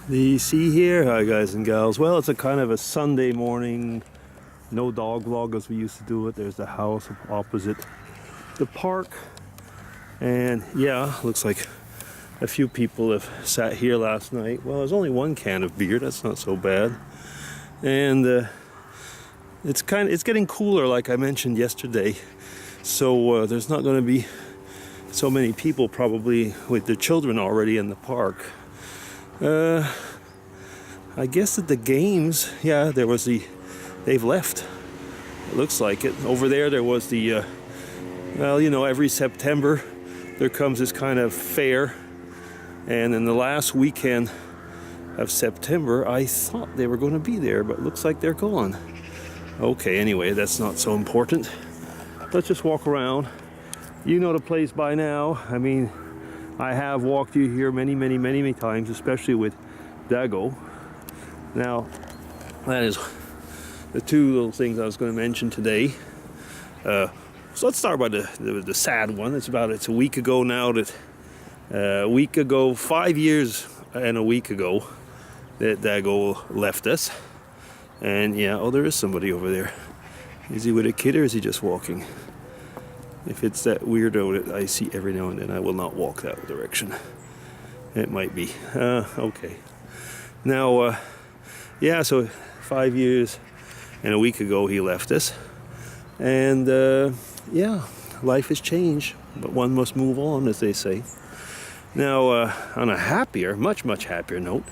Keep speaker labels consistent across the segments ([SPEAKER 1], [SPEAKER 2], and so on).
[SPEAKER 1] The see here, hi guys and gals. Well, it's a kind of a Sunday morning, no dog vlog as we used to do it. There's the house opposite the park, and yeah, looks like a few people have sat here last night. Well, there's only one can of beer. That's not so bad, and it's getting cooler, like I mentioned yesterday. So there's not going to be so many people probably with their children already in the park. I guess that the games, yeah, they've left. It looks like it. Over there was the, well, you know, every September there comes this kind of fair. And in the last weekend of September, I thought they were going to be there, but it looks like they're gone. Okay, anyway, that's not so important. Let's just walk around. You know the place by now. I mean, I have walked you here many times, especially with Dago. Now, that is the two little things I was going to mention today. So let's start by the sad one. It's a week ago now that 5 years and a week ago that Dago left us. And yeah, oh, there is somebody over there. Is he with a kid or is he just walking? If it's that weirdo that I see every now and then, I will not walk that direction. It might be. Okay. Now, yeah, so 5 years and a week ago he left us. And yeah, life has changed, but one must move on, as they say. Now, on a happier, much happier note,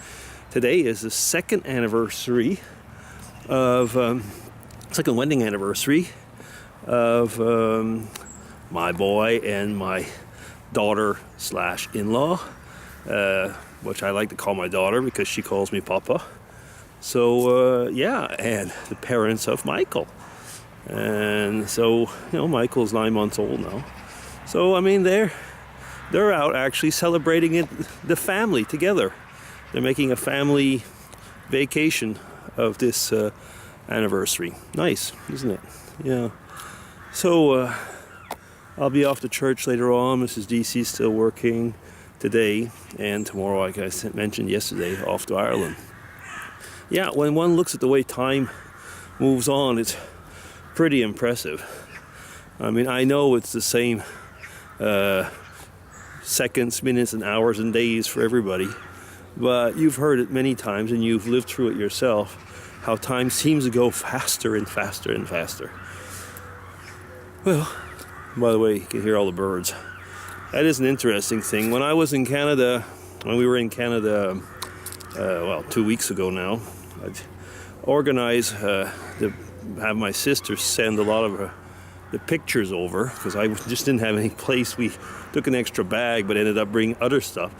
[SPEAKER 1] today is the second anniversary of, second wedding anniversary of my boy and my daughter / in-law, which I like to call my daughter because she calls me Papa. So yeah, and the parents of Michael. And so, you know, Michael's 9 months old now. So I mean, they're out actually celebrating it, the family together. They're making a family vacation of this anniversary. Nice, isn't it? Yeah. So I'll be off to church later on. Mrs. DC's still working today, and tomorrow, like I mentioned yesterday, off to Ireland. Yeah, when one looks at the way time moves on, it's pretty impressive. I mean, I know it's the same seconds, minutes, and hours and days for everybody, but you've heard it many times and you've lived through it yourself, how time seems to go faster and faster and faster. Well, by the way, you can hear all the birds. That is an interesting thing. When I was in Canada, when we were in Canada, well, 2 weeks ago now, I'd organize to have my sister send a lot of the pictures over, because I just didn't have any place. We took an extra bag, but ended up bringing other stuff.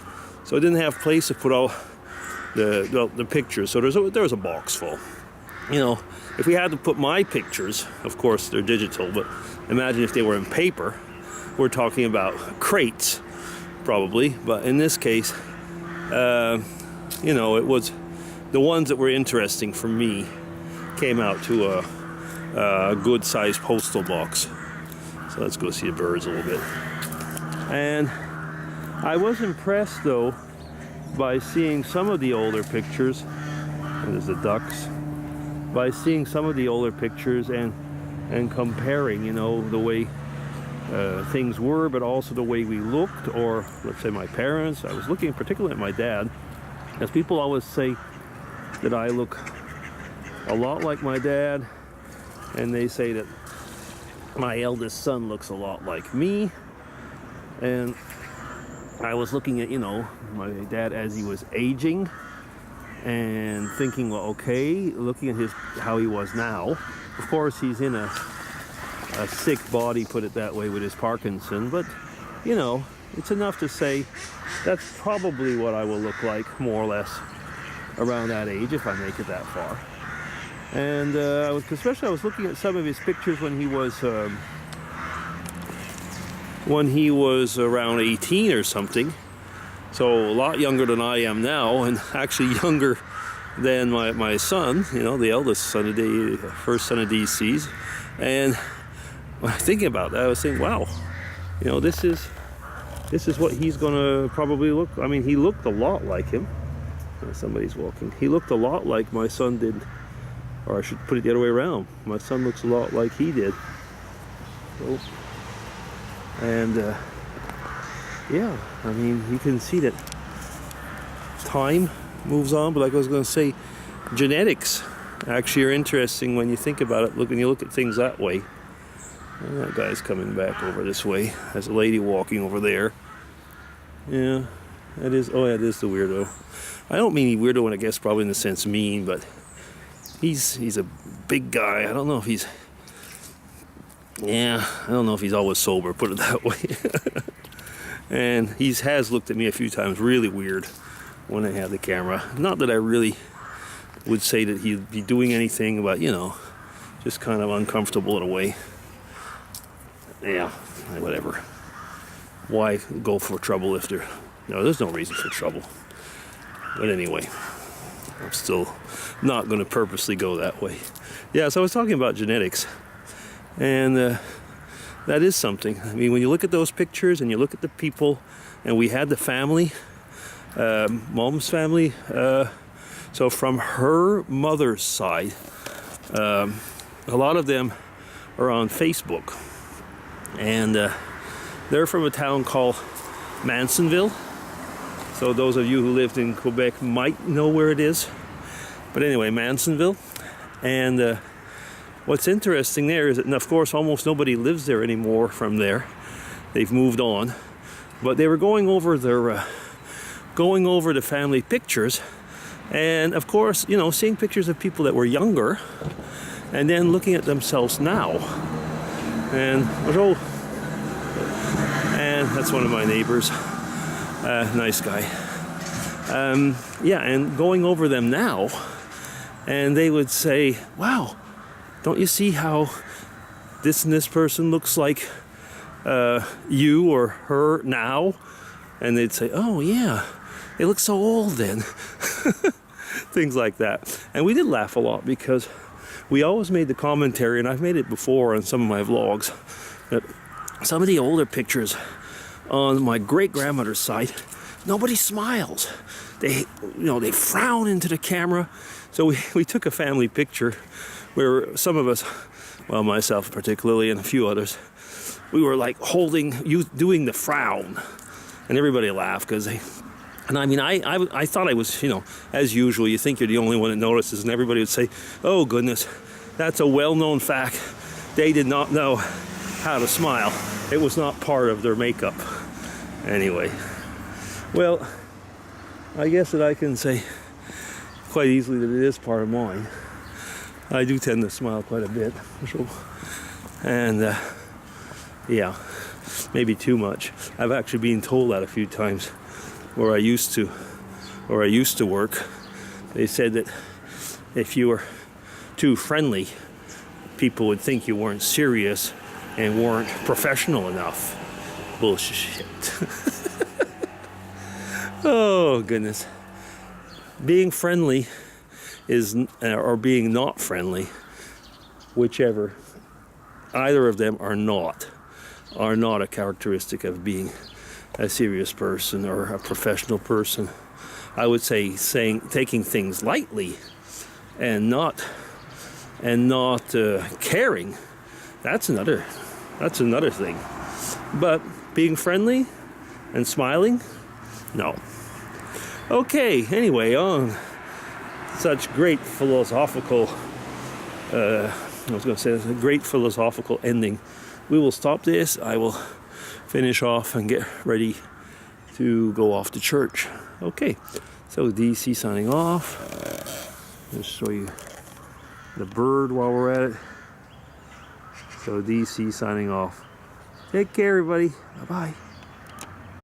[SPEAKER 1] So I didn't have place to put all the pictures. So there was a box full. You know, if we had to put my pictures, of course they're digital, but imagine if they were in paper. We're talking about crates, probably. But in this case, you know, it was the ones that were interesting for me came out to a good-sized postal box. So let's go see the birds a little bit. And I was impressed, though, by seeing some of the older pictures. And there's the ducks. By seeing some of the older pictures and comparing, you know, the way things were, but also the way we looked, or let's say my parents. I was looking particularly at my dad, as people always say that I look a lot like my dad, and they say that my eldest son looks a lot like me. And I was looking at, you know, my dad as he was aging and thinking, well, okay, looking at how he was now. Of course, he's in a sick body, put it that way, with his Parkinson, but you know, it's enough to say that's probably what I will look like, more or less, around that age, if I make it that far. And I was looking at some of his pictures when he was around 18 or something, so a lot younger than I am now, and actually younger than my son, you know, the eldest son of first son of DC's. And when I was thinking about that, I was thinking, wow, you know, this is what he's gonna probably look. I mean, he looked a lot like him. Somebody's walking. He looked a lot like my son did, or I should put it the other way around. My son looks a lot like he did. So, and yeah, I mean, you can see that time moves on, but like I was going to say, genetics actually are interesting when you think about it. When you look at things that way. And that guy's coming back over this way. There's a lady walking over there. Yeah, that is. Oh, yeah, it is the weirdo. I don't mean weirdo, and I guess probably in the sense mean, but he's a big guy. I don't know if he's. Yeah, I don't know if he's always sober. Put it that way. And he has looked at me a few times really weird when I have the camera. Not that I really would say that he'd be doing anything, but just kind of uncomfortable in a way. Yeah, whatever. Why go for trouble if there's no reason for trouble. But anyway, I'm still not going to purposely go that way. Yeah, so I was talking about genetics, and that is something. I mean, when you look at those pictures and you look at the people, and we had the family, Mom's family. So from her mother's side, a lot of them are on Facebook, and they're from a town called Mansonville. So those of you who lived in Quebec might know where it is. But anyway, Mansonville. And what's interesting there is that, and of course, almost nobody lives there anymore from there. They've moved on. But they were going over the family pictures. And of course, seeing pictures of people that were younger and then looking at themselves now. And that's one of my neighbors. Nice guy. Yeah, and going over them now, and they would say, wow, don't you see how this and this person looks like you or her now? And they'd say, oh yeah, they look so old then. Things like that. And we did laugh a lot because we always made the commentary, and I've made it before on some of my vlogs, that some of the older pictures on my great-grandmother's side, nobody smiles. They frown into the camera. So we took a family picture where some of us, well, myself particularly and a few others, we were like doing the frown, and everybody laughed because and I mean, I thought I was, as usual, you think you're the only one that notices, and everybody would say, oh goodness, that's a well-known fact. They did not know how to smile. It was not part of their makeup. Anyway, well, I guess that I can say quite easily that it is part of mine. I do tend to smile quite a bit. And yeah, maybe too much. I've actually been told that a few times where I used to work. They said that if you were too friendly, people would think you weren't serious and weren't professional enough. Bullshit. Oh goodness. Being friendly or being not friendly, whichever, either of them are not a characteristic of being a serious person or a professional person. I would say taking things lightly and not caring. That's another thing. But being friendly and smiling, no. Okay. Anyway, on such great philosophical. I was going to say it's a great philosophical ending. We will stop this. I will finish off and get ready to go off to church. Okay, so DC signing off. Just show you the bird while we're at it. So DC signing off. Take care, everybody. Bye-bye.